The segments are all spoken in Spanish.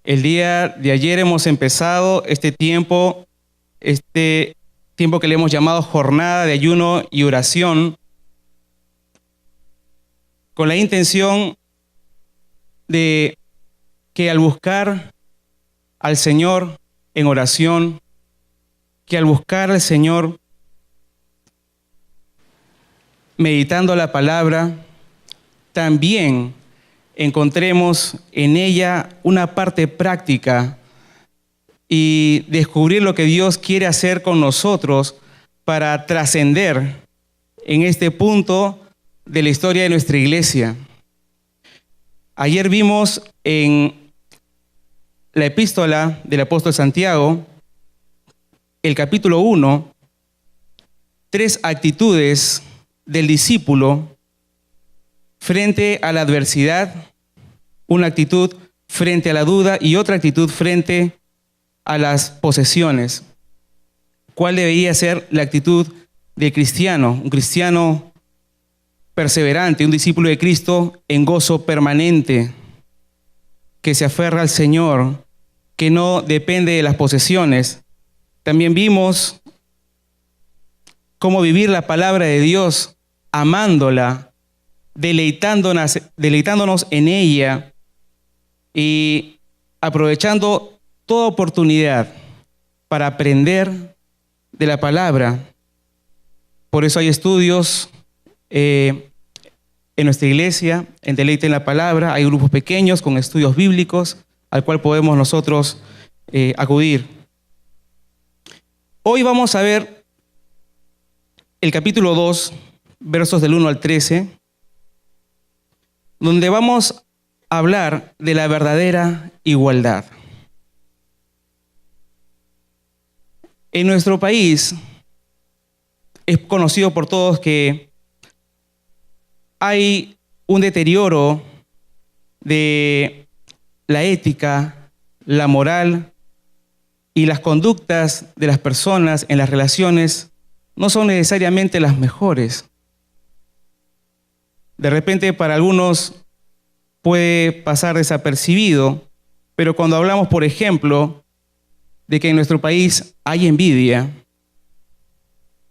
El día de ayer hemos empezado este tiempo que le hemos llamado jornada de ayuno y oración, con la intención de que al buscar al Señor en oración, que al buscar al Señor meditando la palabra, también encontremos en ella una parte práctica y descubrir lo que Dios quiere hacer con nosotros para trascender en este punto de la historia de nuestra iglesia. Ayer vimos en la epístola del apóstol Santiago, el capítulo 1, 3 actitudes del discípulo frente a la adversidad, una actitud frente a la duda y otra actitud frente a las posesiones. ¿Cuál debería ser la actitud del cristiano? Un cristiano perseverante, un discípulo de Cristo en gozo permanente, que se aferra al Señor, que no depende de las posesiones. También vimos cómo vivir la palabra de Dios, amándola, deleitándonos en ella y aprovechando toda oportunidad para aprender de la palabra. Por eso hay estudios en nuestra iglesia, en Deleite en la Palabra. Hay grupos pequeños con estudios bíblicos al cual podemos nosotros acudir. Hoy vamos a ver el capítulo 2, versos del 1 al 13, donde vamos a hablar de la verdadera igualdad. En nuestro país es conocido por todos que hay un deterioro de la ética, la moral y las conductas de las personas en las relaciones no son necesariamente las mejores. De repente para algunos puede pasar desapercibido, pero cuando hablamos, por ejemplo, de que en nuestro país hay envidia,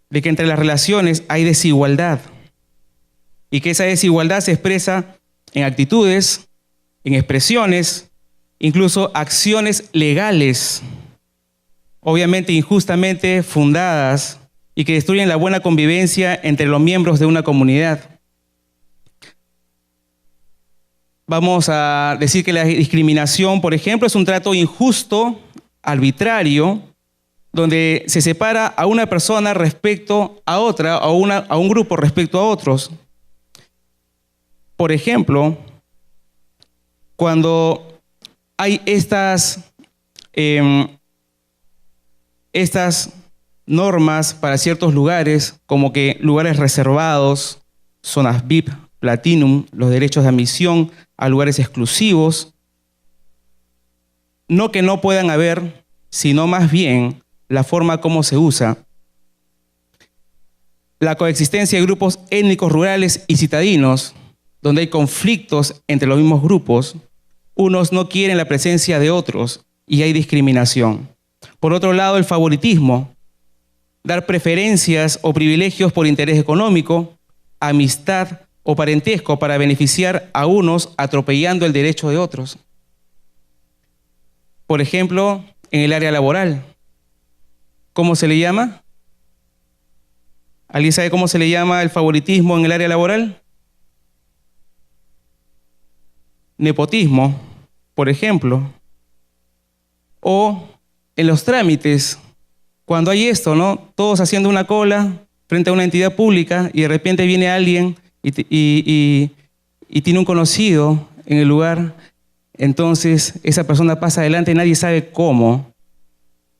de que entre las relaciones hay desigualdad y que esa desigualdad se expresa en actitudes, en expresiones, incluso acciones legales, obviamente injustamente fundadas y que destruyen la buena convivencia entre los miembros de una comunidad. Vamos a decir que la discriminación, por ejemplo, es un trato injusto, arbitrario, donde se separa a una persona respecto a otra, a un grupo respecto a otros. Por ejemplo, cuando hay estas normas para ciertos lugares, como que lugares reservados, zonas VIP, Platinum, los derechos de admisión a lugares exclusivos, no que no puedan haber, sino más bien la forma como se usa. La coexistencia de grupos étnicos rurales y citadinos, donde hay conflictos entre los mismos grupos, unos no quieren la presencia de otros y hay discriminación. Por otro lado, el favoritismo, dar preferencias o privilegios por interés económico, amistad o parentesco para beneficiar a unos atropellando el derecho de otros. Por ejemplo, en el área laboral, ¿cómo se le llama? ¿Alguien sabe cómo se le llama el favoritismo en el área laboral? Nepotismo, por ejemplo. O en los trámites, cuando hay esto, ¿no? Todos haciendo una cola frente a una entidad pública y de repente viene alguien y tiene un conocido en el lugar, entonces esa persona pasa adelante y nadie sabe cómo,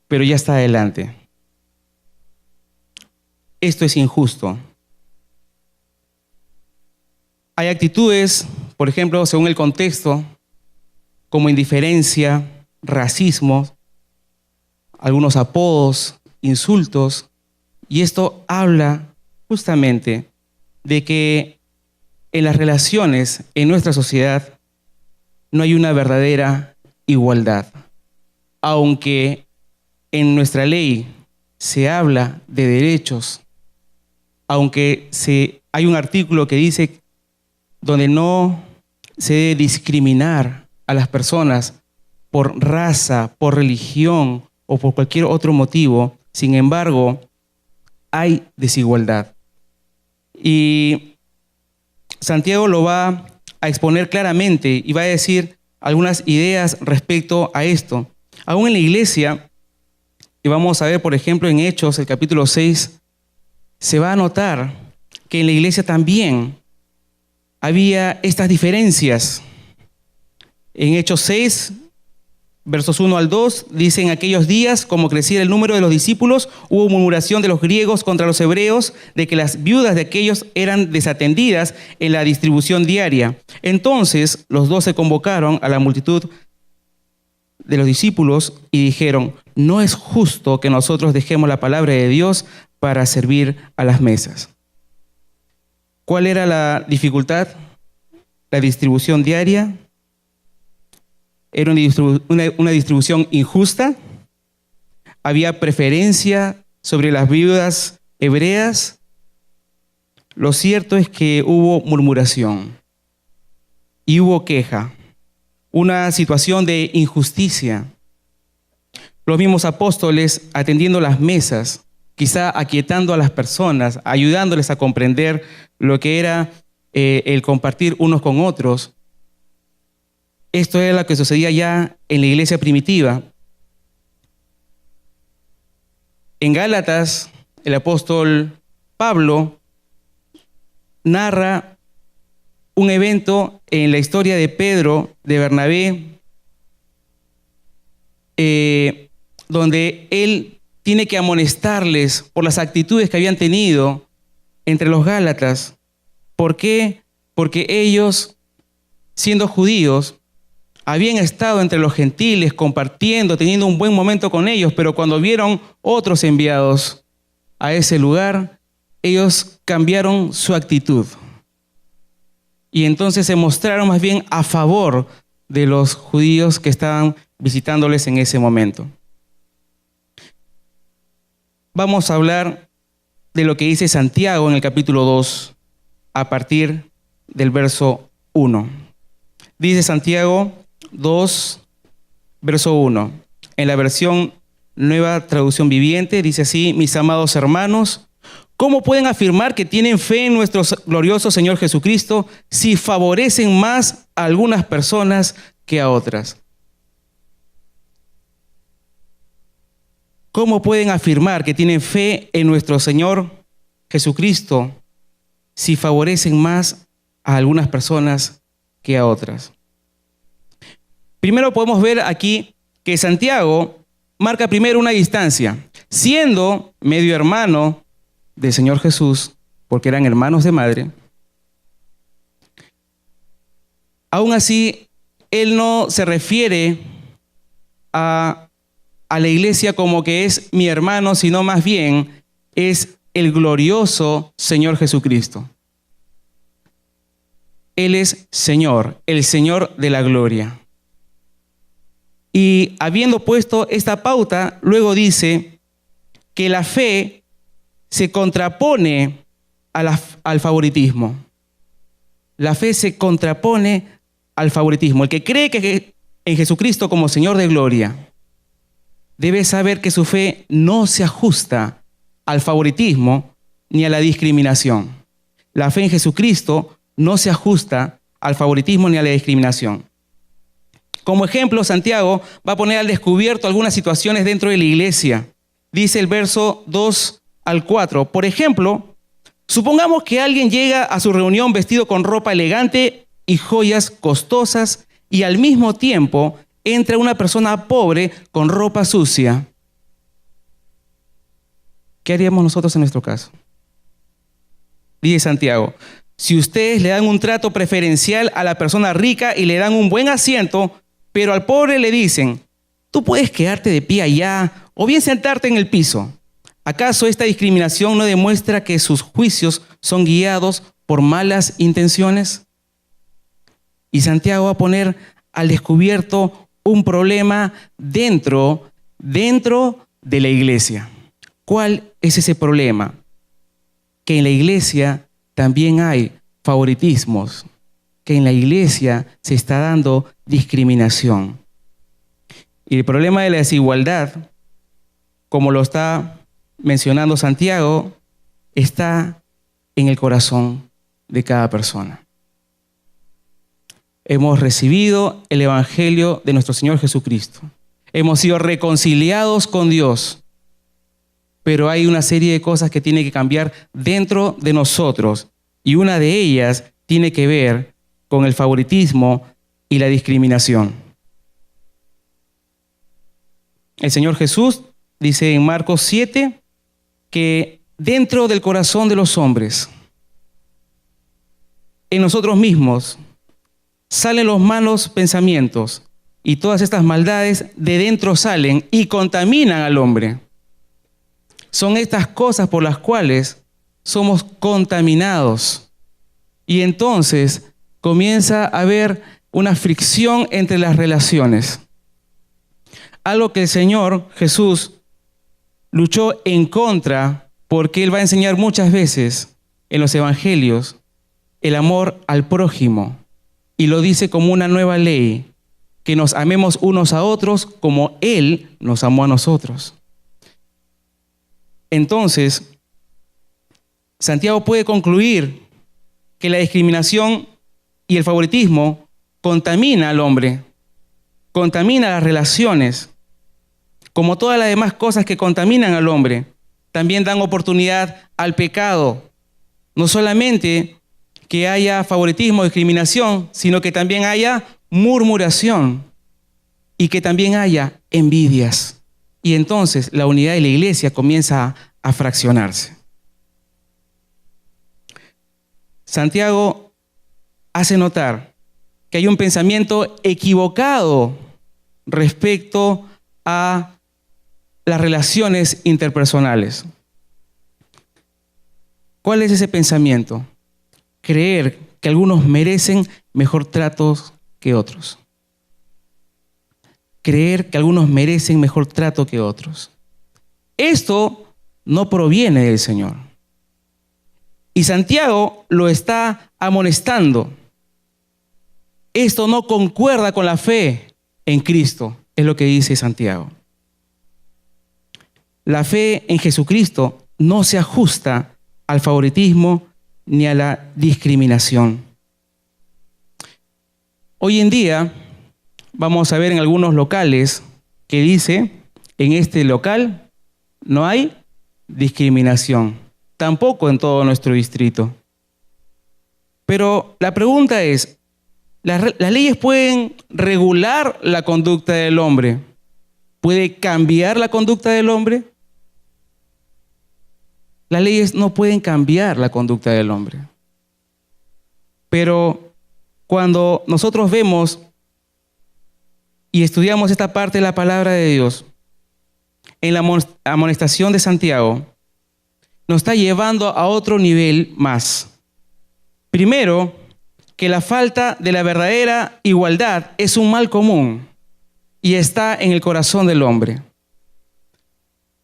pero ya está adelante. Esto es injusto. Hay actitudes, por ejemplo, según el contexto, como indiferencia, racismo, algunos apodos, insultos, y esto habla justamente de que en las relaciones en nuestra sociedad no hay una verdadera igualdad. Aunque en nuestra ley se habla de derechos, aunque hay un artículo que dice donde no se debe discriminar a las personas por raza, por religión o por cualquier otro motivo, sin embargo, hay desigualdad. Y Santiago lo va a exponer claramente y va a decir algunas ideas respecto a esto. Aún en la iglesia, y vamos a ver, por ejemplo, en Hechos, el capítulo 6, se va a notar que en la iglesia también había estas diferencias. En Hechos 6, versos 1 al 2, dice: en aquellos días, como crecía el número de los discípulos, hubo murmuración de los griegos contra los hebreos, de que las viudas de aquellos eran desatendidas en la distribución diaria. Entonces los 12 convocaron a la multitud de los discípulos y dijeron: no es justo que nosotros dejemos la palabra de Dios para servir a las mesas. ¿Cuál era la dificultad? La distribución diaria. Era una distribución injusta. Había preferencia sobre las viudas hebreas. Lo cierto es que hubo murmuración y hubo queja, una situación de injusticia. Los mismos apóstoles atendiendo las mesas, quizá aquietando a las personas, ayudándoles a comprender lo que era el compartir unos con otros. Esto era lo que sucedía ya en la iglesia primitiva. En Gálatas, el apóstol Pablo narra un evento en la historia de Pedro, de Bernabé, donde él tiene que amonestarles por las actitudes que habían tenido entre los Gálatas. ¿Por qué? Porque ellos, siendo judíos, habían estado entre los gentiles compartiendo, teniendo un buen momento con ellos, pero cuando vieron otros enviados a ese lugar, ellos cambiaron su actitud. Y entonces se mostraron más bien a favor de los judíos que estaban visitándoles en ese momento. Vamos a hablar de lo que dice Santiago en el capítulo 2, a partir del verso 1. Dice Santiago 2, verso 1. En la versión Nueva Traducción Viviente dice así: mis amados hermanos, ¿cómo pueden afirmar que tienen fe en nuestro glorioso Señor Jesucristo si favorecen más a algunas personas que a otras? ¿Cómo pueden afirmar que tienen fe en nuestro Señor Jesucristo si favorecen más a algunas personas que a otras? Primero podemos ver aquí que Santiago marca primero una distancia, siendo medio hermano del Señor Jesús, porque eran hermanos de madre. Aún así, él no se refiere a la iglesia como que es mi hermano, sino más bien es el glorioso Señor Jesucristo. Él es Señor, el Señor de la gloria. Y habiendo puesto esta pauta, luego dice que la fe se contrapone al favoritismo. La fe se contrapone al favoritismo. El que cree que en Jesucristo como Señor de gloria debe saber que su fe no se ajusta al favoritismo ni a la discriminación. La fe en Jesucristo no se ajusta al favoritismo ni a la discriminación. Como ejemplo, Santiago va a poner al descubierto algunas situaciones dentro de la iglesia. Dice el verso 2 al 4. Por ejemplo, supongamos que alguien llega a su reunión vestido con ropa elegante y joyas costosas y al mismo tiempo entra una persona pobre con ropa sucia. ¿Qué haríamos nosotros en nuestro caso? Dice Santiago: si ustedes le dan un trato preferencial a la persona rica y le dan un buen asiento, pero al pobre le dicen: tú puedes quedarte de pie allá o bien sentarte en el piso, ¿acaso esta discriminación no demuestra que sus juicios son guiados por malas intenciones? Y Santiago va a poner al descubierto un problema dentro de la iglesia. ¿Cuál es ese problema? Que en la iglesia también hay favoritismos, que en la iglesia se está dando discriminación. Y el problema de la desigualdad, como lo está mencionando Santiago, está en el corazón de cada persona. Hemos recibido el Evangelio de nuestro Señor Jesucristo. Hemos sido reconciliados con Dios. Pero hay una serie de cosas que tienen que cambiar dentro de nosotros. Y una de ellas tiene que ver con el favoritismo y la discriminación. El Señor Jesús dice en Marcos 7 que dentro del corazón de los hombres, en nosotros mismos, salen los malos pensamientos y todas estas maldades de dentro salen y contaminan al hombre. Son estas cosas por las cuales somos contaminados. Y entonces comienza a haber una fricción entre las relaciones. Algo que el Señor Jesús luchó en contra, porque Él va a enseñar muchas veces en los evangelios el amor al prójimo. Y lo dice como una nueva ley, que nos amemos unos a otros como Él nos amó a nosotros. Entonces, Santiago puede concluir que la discriminación y el favoritismo contamina al hombre, contamina las relaciones, como todas las demás cosas que contaminan al hombre, también dan oportunidad al pecado. No solamente que haya favoritismo, discriminación, sino que también haya murmuración y que también haya envidias. Y entonces la unidad de la iglesia comienza a fraccionarse. Santiago hace notar que hay un pensamiento equivocado respecto a las relaciones interpersonales. ¿Cuál es ese pensamiento? Creer que algunos merecen mejor trato que otros. Creer que algunos merecen mejor trato que otros. Esto no proviene del Señor. Y Santiago lo está amonestando. Esto no concuerda con la fe en Cristo, es lo que dice Santiago. La fe en Jesucristo no se ajusta al favoritismo ni a la discriminación. Hoy en día vamos a ver en algunos locales que dice, en este local no hay discriminación, tampoco en todo nuestro distrito. Pero la pregunta es, ¿las leyes pueden regular la conducta del hombre? ¿Puede cambiar la conducta del hombre? Las leyes no pueden cambiar la conducta del hombre. Pero cuando nosotros vemos y estudiamos esta parte de la palabra de Dios, en la amonestación de Santiago, nos está llevando a otro nivel más. Primero, que la falta de la verdadera igualdad es un mal común y está en el corazón del hombre.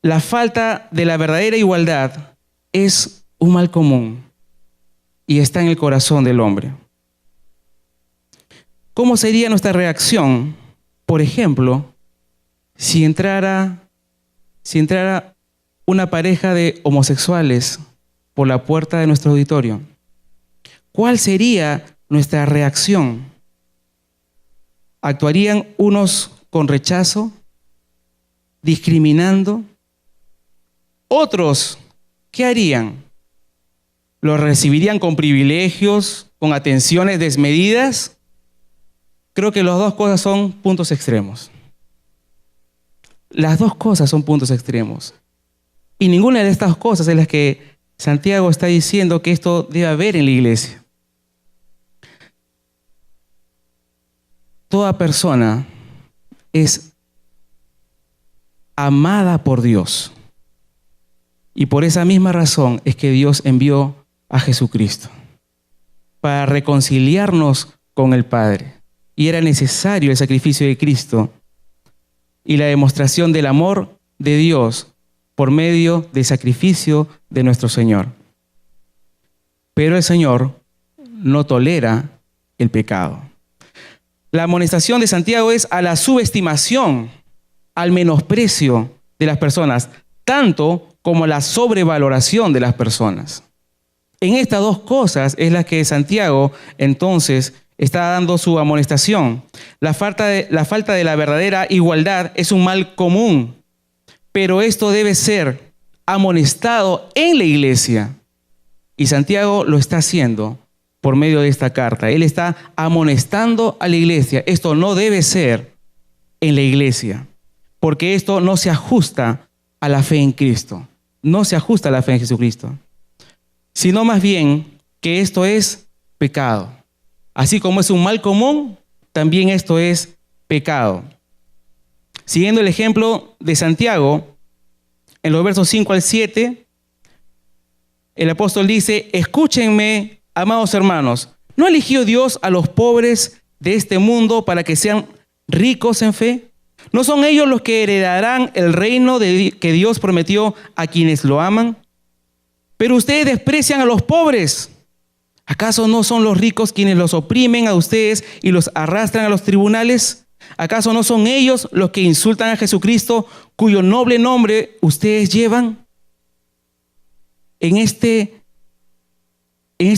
La falta de la verdadera igualdad es un mal común y está en el corazón del hombre. ¿Cómo sería nuestra reacción, por ejemplo, si entrara una pareja de homosexuales por la puerta de nuestro auditorio? ¿Cuál sería nuestra reacción? ¿Actuarían unos con rechazo, discriminando? Otros, ¿qué harían? ¿Los recibirían con privilegios, con atenciones desmedidas? Creo que las dos cosas son puntos extremos. Las dos cosas son puntos extremos. Y ninguna de estas cosas es las que Santiago está diciendo que esto debe haber en la iglesia. Toda persona es amada por Dios. Y por esa misma razón es que Dios envió a Jesucristo para reconciliarnos con el Padre. y era necesario el sacrificio de Cristo y la demostración del amor de Dios por medio del sacrificio de nuestro Señor. Pero el Señor no tolera el pecado. La amonestación de Santiago es a la subestimación, al menosprecio de las personas, tanto como a la sobrevaloración de las personas. En estas dos cosas es la que Santiago entonces está dando su amonestación. La falta de la verdadera igualdad es un mal común, pero esto debe ser amonestado en la iglesia. Y Santiago lo está haciendo por medio de esta carta. Él está amonestando a la iglesia. Esto no debe ser en la iglesia, porque esto no se ajusta a la fe en Cristo. No se ajusta a la fe en Jesucristo, sino más bien que esto es pecado. Así como es un mal común, también esto es pecado. Siguiendo el ejemplo de Santiago, en los versos 5 al 7, el apóstol dice: escúchenme, amados hermanos, ¿no eligió Dios a los pobres de este mundo para que sean ricos en fe? ¿No son ellos los que heredarán el reino que Dios prometió a quienes lo aman? Pero ustedes desprecian a los pobres. ¿Acaso no son los ricos quienes los oprimen a ustedes y los arrastran a los tribunales? ¿Acaso no son ellos los que insultan a Jesucristo, cuyo noble nombre ustedes llevan? En este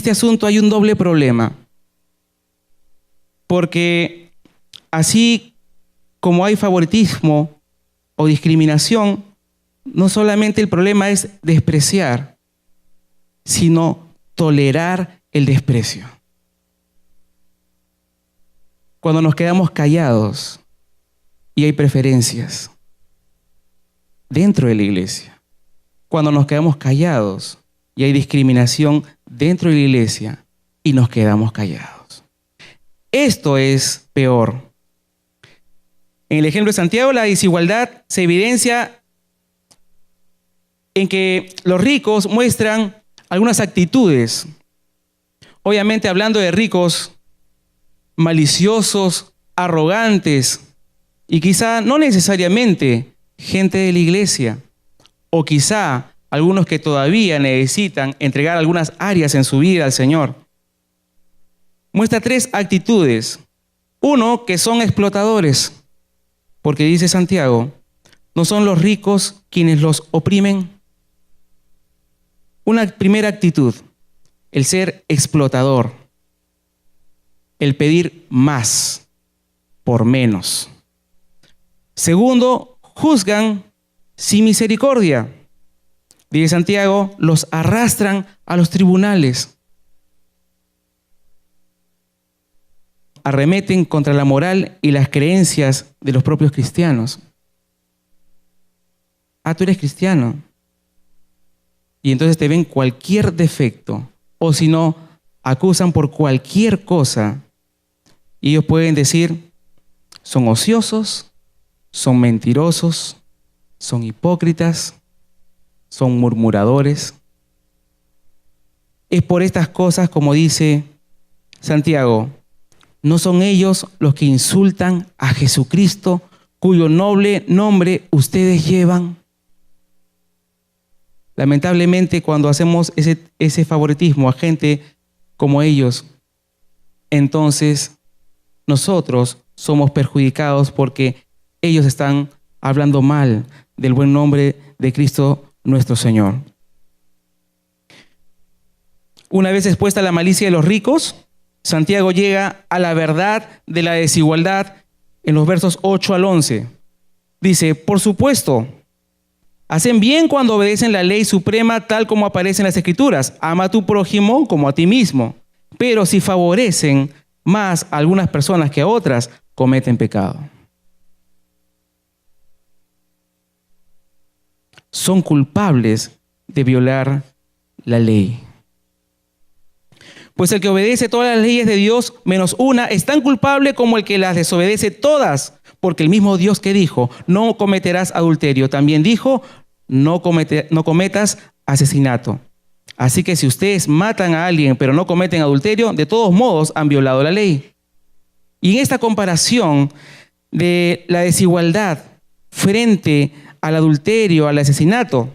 asunto hay un doble problema. Porque así como hay favoritismo o discriminación, no solamente el problema es despreciar, sino tolerar el desprecio. Cuando nos quedamos callados y hay preferencias dentro de la iglesia, cuando nos quedamos callados y hay discriminación dentro de la iglesia y nos quedamos callados. Esto es peor. En el ejemplo de Santiago, la desigualdad se evidencia en que los ricos muestran algunas actitudes. Obviamente, hablando de ricos maliciosos, arrogantes y quizá no necesariamente gente de la iglesia, o quizá algunos que todavía necesitan entregar algunas áreas en su vida al Señor. Muestra tres actitudes. Uno, que son explotadores, porque dice Santiago, ¿no son los ricos quienes los oprimen? Una primera actitud, el ser explotador, el pedir más por menos. Segundo, juzgan sin misericordia. Dice Santiago, los arrastran a los tribunales. Arremeten contra la moral y las creencias de los propios cristianos. Ah, tú eres cristiano. Y entonces te ven cualquier defecto, o si no, acusan por cualquier cosa. Y ellos pueden decir, son ociosos, son mentirosos, son hipócritas, son murmuradores. Es por estas cosas, como dice Santiago, ¿no son ellos los que insultan a Jesucristo, cuyo noble nombre ustedes llevan? Lamentablemente, cuando hacemos ese favoritismo a gente como ellos, entonces nosotros somos perjudicados porque ellos están hablando mal del buen nombre de Cristo nuestro Señor. Una vez expuesta la malicia de los ricos, Santiago llega a la verdad de la desigualdad en los versos 8 al 11. Dice, por supuesto, hacen bien cuando obedecen la ley suprema tal como aparece en las Escrituras. Ama a tu prójimo como a ti mismo. Pero si favorecen más a algunas personas que a otras, cometen pecado. Son culpables de violar la ley. Pues el que obedece todas las leyes de Dios menos una es tan culpable como el que las desobedece todas, porque el mismo Dios que dijo, no cometerás adulterio, también dijo, no cometas asesinato. Así que si ustedes matan a alguien pero no cometen adulterio, de todos modos han violado la ley. Y en esta comparación de la desigualdad frente al adulterio, al asesinato,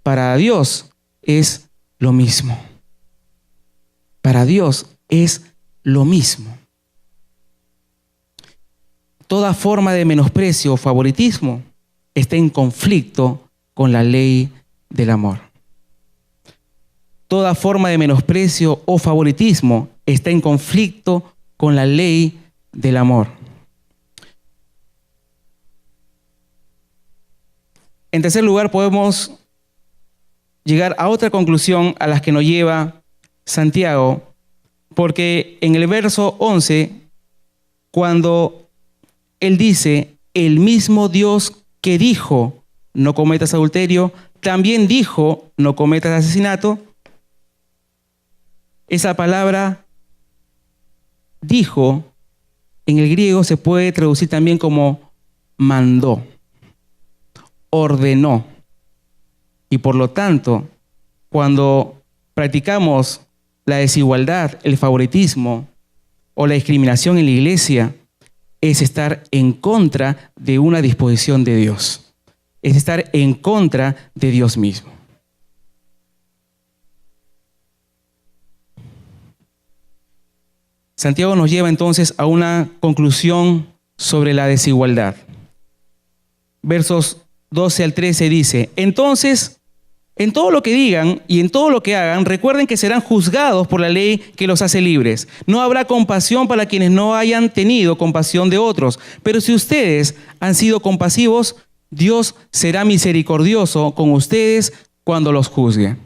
para Dios es lo mismo. Para Dios es lo mismo. Toda forma de menosprecio o favoritismo está en conflicto con la ley del amor. Toda forma de menosprecio o favoritismo está en conflicto con la ley del amor. En tercer lugar, podemos llegar a otra conclusión a la que nos lleva Santiago, porque en el verso 11, cuando él dice, el mismo Dios que dijo, no cometas adulterio, también dijo, no cometas asesinato. Esa palabra dijo, en el griego se puede traducir también como mandó, ordenó. Y por lo tanto, cuando practicamos la desigualdad, el favoritismo o la discriminación en la iglesia, es estar en contra de una disposición de Dios. Es estar en contra de Dios mismo. Santiago nos lleva entonces a una conclusión sobre la desigualdad. Versos 12 al 13 dice, entonces, en todo lo que digan y en todo lo que hagan, recuerden que serán juzgados por la ley que los hace libres. No habrá compasión para quienes no hayan tenido compasión de otros. Pero si ustedes han sido compasivos, Dios será misericordioso con ustedes cuando los juzgue.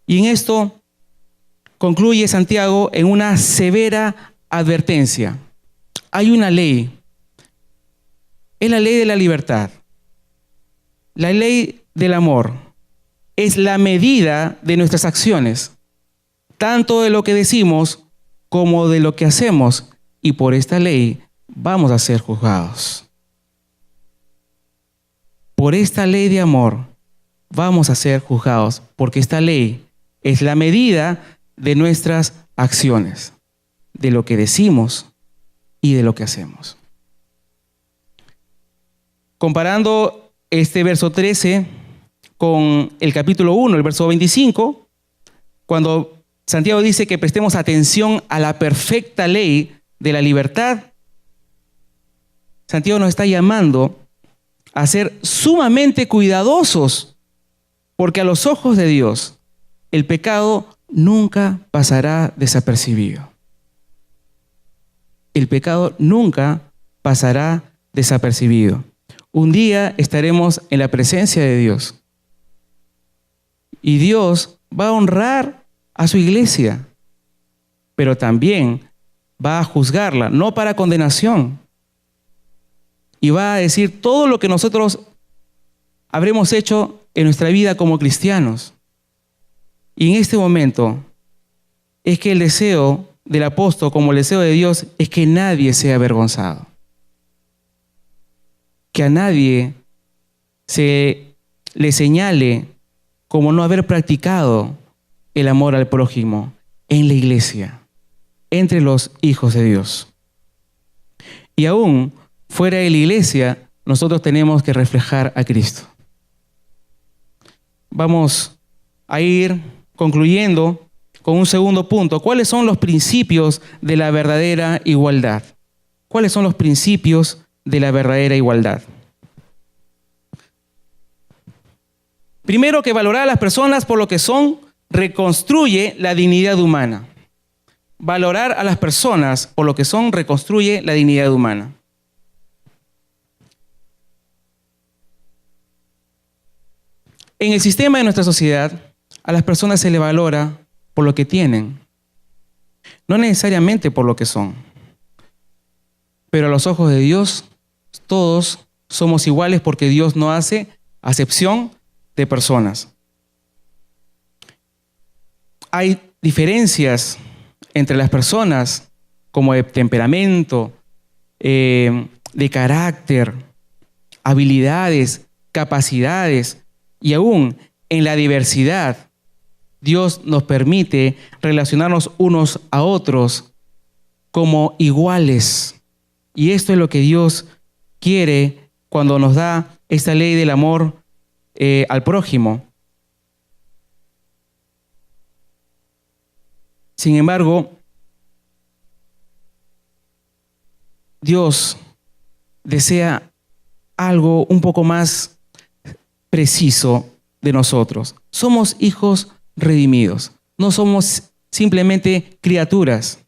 Y en esto concluye Santiago en una severa advertencia. Hay una ley. Es la ley de la libertad. La ley del amor es la medida de nuestras acciones, tanto de lo que decimos como de lo que hacemos, y por esta ley vamos a ser juzgados. Por esta ley de amor vamos a ser juzgados, porque esta ley es la medida de nuestras acciones, de lo que decimos y de lo que hacemos. Comparando este verso 13 con el capítulo 1, el verso 25, cuando Santiago dice que prestemos atención a la perfecta ley de la libertad, Santiago nos está llamando a ser sumamente cuidadosos, porque a los ojos de Dios el pecado nunca pasará desapercibido. El pecado nunca pasará desapercibido. Un día estaremos en la presencia de Dios y Dios va a honrar a su iglesia, pero también va a juzgarla, no para condenación, y va a decir todo lo que nosotros habremos hecho en nuestra vida como cristianos. Y en este momento es que el deseo del apóstol, como el deseo de Dios, es que nadie sea avergonzado. Que a nadie se le señale como no haber practicado el amor al prójimo en la iglesia, entre los hijos de Dios. Y aún fuera de la iglesia, nosotros tenemos que reflejar a Cristo. Vamos a ir concluyendo con un segundo punto. ¿Cuáles son los principios de la verdadera igualdad? ¿Cuáles son los principios de la verdadera igualdad? Primero, que valorar a las personas por lo que son reconstruye la dignidad humana. Valorar a las personas por lo que son reconstruye la dignidad humana. En el sistema de nuestra sociedad, a las personas se les valora por lo que tienen, no necesariamente por lo que son. Pero a los ojos de Dios, todos somos iguales porque Dios no hace acepción de personas. Hay diferencias entre las personas, como de temperamento, de carácter, habilidades, capacidades, y aún en la diversidad, Dios nos permite relacionarnos unos a otros como iguales. Y esto es lo que Dios quiere cuando nos da esta ley del amor al prójimo. Sin embargo, Dios desea algo un poco más preciso de nosotros. Somos hijos redimidos. No somos simplemente criaturas.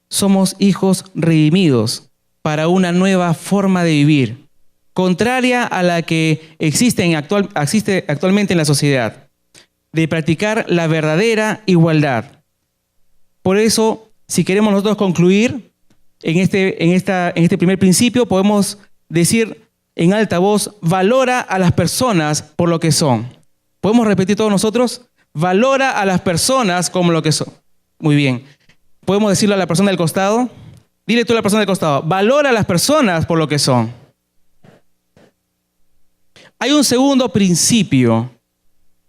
Somos hijos redimidos para una nueva forma de vivir, contraria a la que existe actualmente en la sociedad, de practicar la verdadera igualdad. Por eso, si queremos nosotros concluir en este primer principio, podemos decir en alta voz: valora a las personas por lo que son. ¿Podemos repetir todos nosotros? Valora a las personas como lo que son. Muy bien. ¿Podemos decirlo a la persona del costado? Dile tú a la persona del costado: valora a las personas por lo que son. Hay un segundo principio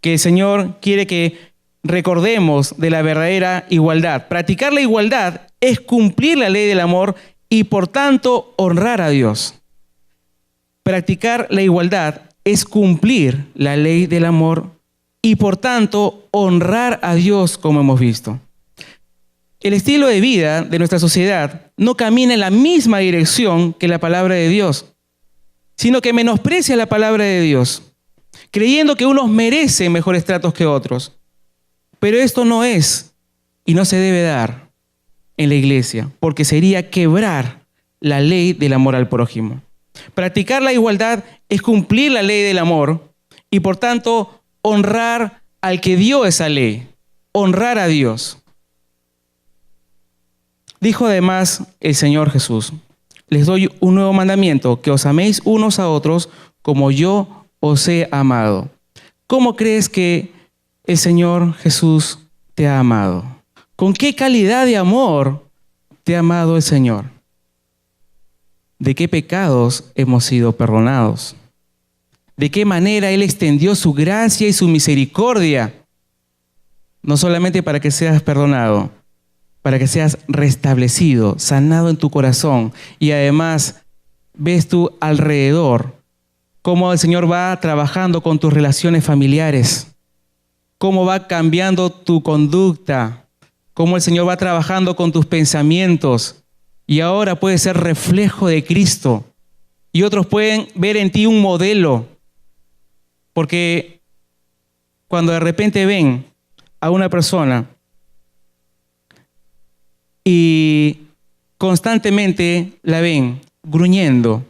que el Señor quiere que recordemos de la verdadera igualdad. Practicar la igualdad es cumplir la ley del amor y por tanto honrar a Dios. Practicar la igualdad es cumplir la ley del amor y por tanto honrar a Dios, como hemos visto. El estilo de vida de nuestra sociedad no camina en la misma dirección que la palabra de Dios, sino que menosprecia la palabra de Dios, creyendo que unos merecen mejores tratos que otros. Pero esto no es y no se debe dar en la iglesia, porque sería quebrar la ley del amor al prójimo. Practicar la igualdad es cumplir la ley del amor y por tanto honrar al que dio esa ley, honrar a Dios. Dijo además el Señor Jesús: les doy un nuevo mandamiento, que os améis unos a otros como yo os he amado. ¿Cómo crees que el Señor Jesús te ha amado? ¿Con qué calidad de amor te ha amado el Señor? ¿De qué pecados hemos sido perdonados? ¿De qué manera Él extendió su gracia y su misericordia? No solamente para que seas perdonado, para que seas restablecido, sanado en tu corazón. Y además ves tú alrededor cómo el Señor va trabajando con tus relaciones familiares, cómo va cambiando tu conducta, cómo el Señor va trabajando con tus pensamientos. Y ahora puedes ser reflejo de Cristo. Y otros pueden ver en ti un modelo. Porque cuando de repente ven a una persona y constantemente la ven gruñendo,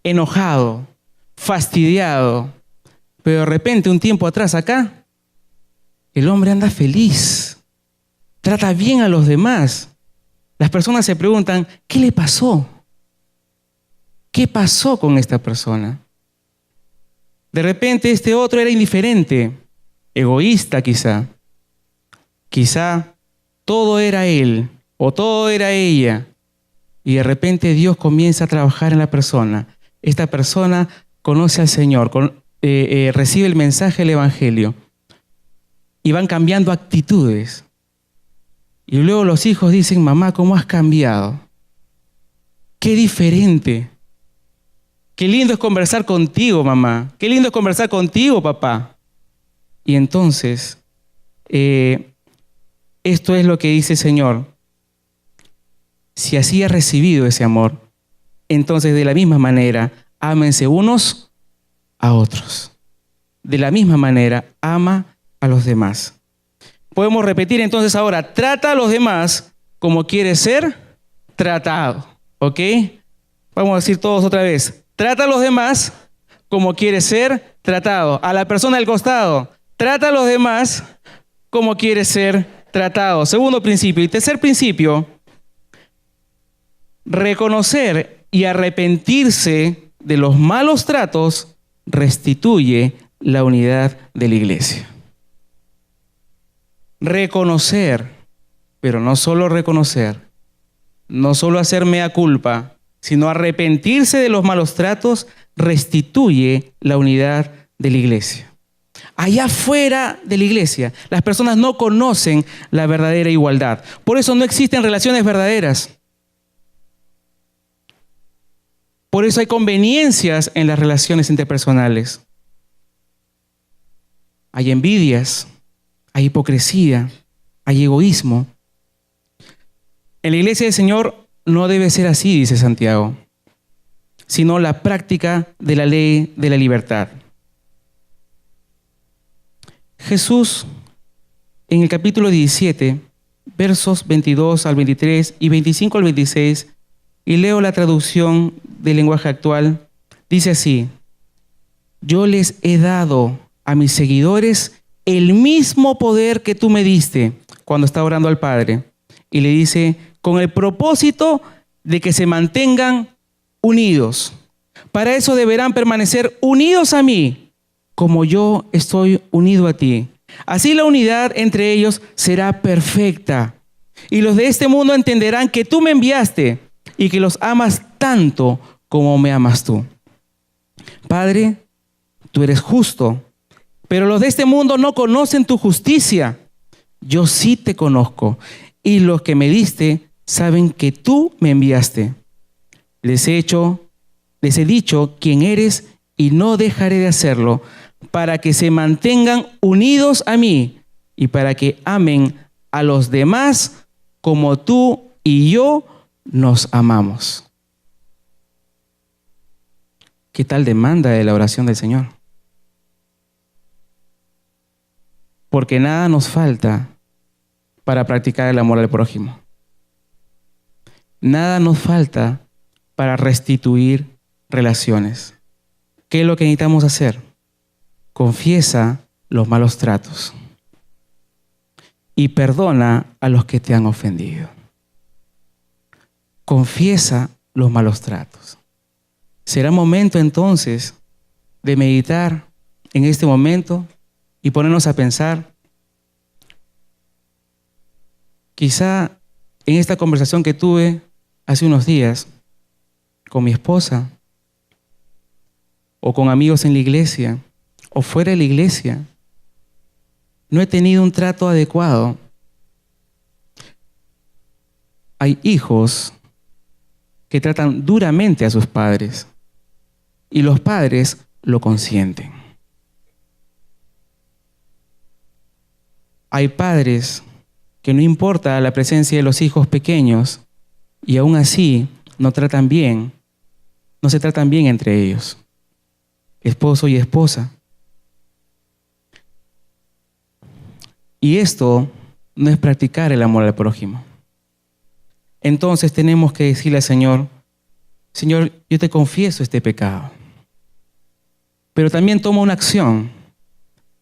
enojado, fastidiado, pero de repente un tiempo atrás acá, el hombre anda feliz, trata bien a los demás. Las personas se preguntan: ¿qué le pasó? ¿Qué pasó con esta persona? De repente este otro era indiferente, egoísta quizá. Quizá todo era él o todo era ella. Y de repente Dios comienza a trabajar en la persona. Esta persona conoce al Señor, recibe el mensaje del Evangelio. Y van cambiando actitudes. Y luego los hijos dicen: mamá, ¿cómo has cambiado? Qué diferente. Qué lindo es conversar contigo, mamá. Qué lindo es conversar contigo, papá. Y entonces, esto es lo que dice el Señor. Si así has recibido ese amor, entonces de la misma manera, ámense unos a otros. De la misma manera, ama a los demás. Podemos repetir entonces ahora: trata a los demás como quieres ser tratado. ¿Ok? Vamos a decir todos otra vez: trata a los demás como quieres ser tratado. A la persona del costado: trata a los demás como quieres ser tratado. Segundo principio. Y tercer principio: reconocer y arrepentirse de los malos tratos restituye la unidad de la iglesia. Reconocer, pero no solo reconocer, no solo hacer mea culpa, sino arrepentirse de los malos tratos restituye la unidad de la iglesia. Allá fuera de la iglesia, las personas no conocen la verdadera igualdad. Por eso no existen relaciones verdaderas. Por eso hay conveniencias en las relaciones interpersonales. Hay envidias, hay hipocresía, hay egoísmo. En la iglesia del Señor no debe ser así, dice Santiago, sino la práctica de la ley de la libertad. Jesús, en el capítulo 17, versos 22 al 23 y 25 al 26, y leo la traducción del lenguaje actual, dice así: yo les he dado a mis seguidores el mismo poder que tú me diste, cuando está orando al Padre, y le dice, con el propósito de que se mantengan unidos. Para eso deberán permanecer unidos a mí, como yo estoy unido a ti. Así la unidad entre ellos será perfecta, y los de este mundo entenderán que tú me enviaste y que los amas tanto como me amas tú. Padre, tú eres justo, pero los de este mundo no conocen tu justicia. Yo sí te conozco, y los que me diste saben que tú me enviaste. Les he dicho quién eres y no dejaré de hacerlo, para que se mantengan unidos a mí y para que amen a los demás como tú y yo nos amamos. ¿Qué tal demanda de la oración del Señor? Porque nada nos falta para practicar el amor al prójimo. Nada nos falta para restituir relaciones. ¿Qué es lo que necesitamos hacer? Confiesa los malos tratos y perdona a los que te han ofendido. Confiesa los malos tratos. Será momento entonces de meditar en este momento y ponernos a pensar, quizá en esta conversación que tuve hace unos días con mi esposa, o con amigos en la iglesia, o fuera de la iglesia, no he tenido un trato adecuado. Hay hijos que tratan duramente a sus padres y los padres lo consienten. Hay padres que no importa la presencia de los hijos pequeños y aún así no se tratan bien entre ellos, esposo y esposa. Y esto no es practicar el amor al prójimo. Entonces tenemos que decirle al Señor, Señor, yo te confieso este pecado. Pero también toma una acción.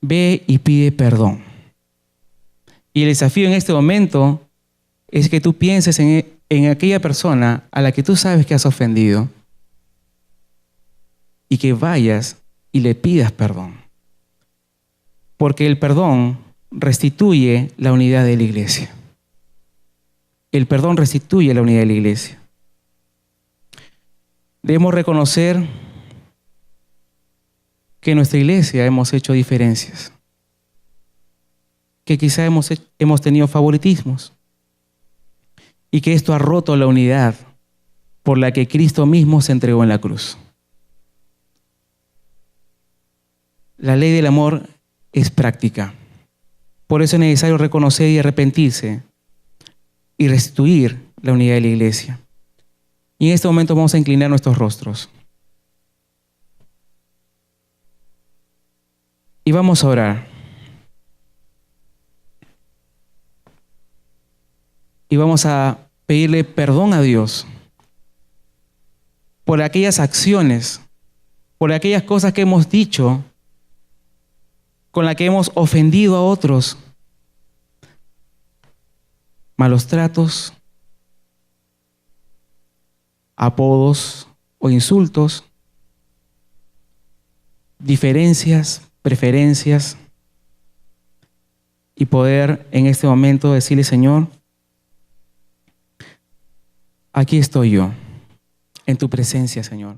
Ve y pide perdón. Y el desafío en este momento es que tú pienses en aquella persona a la que tú sabes que has ofendido y que vayas y le pidas perdón. Porque el perdón restituye la unidad de la iglesia. El perdón restituye la unidad de la iglesia. Debemos reconocer que en nuestra iglesia hemos hecho diferencias, que quizá hemos tenido favoritismos y que esto ha roto la unidad por la que Cristo mismo se entregó en la cruz. La ley del amor es práctica. Por eso es necesario reconocer y arrepentirse y restituir la unidad de la iglesia. Y en este momento vamos a inclinar nuestros rostros. Y vamos a orar. Y vamos a pedirle perdón a Dios por aquellas acciones, por aquellas cosas que hemos dicho, con las que hemos ofendido a otros. Malos tratos, apodos o insultos, diferencias, preferencias, y poder en este momento decirle, Señor, aquí estoy yo, en tu presencia, Señor.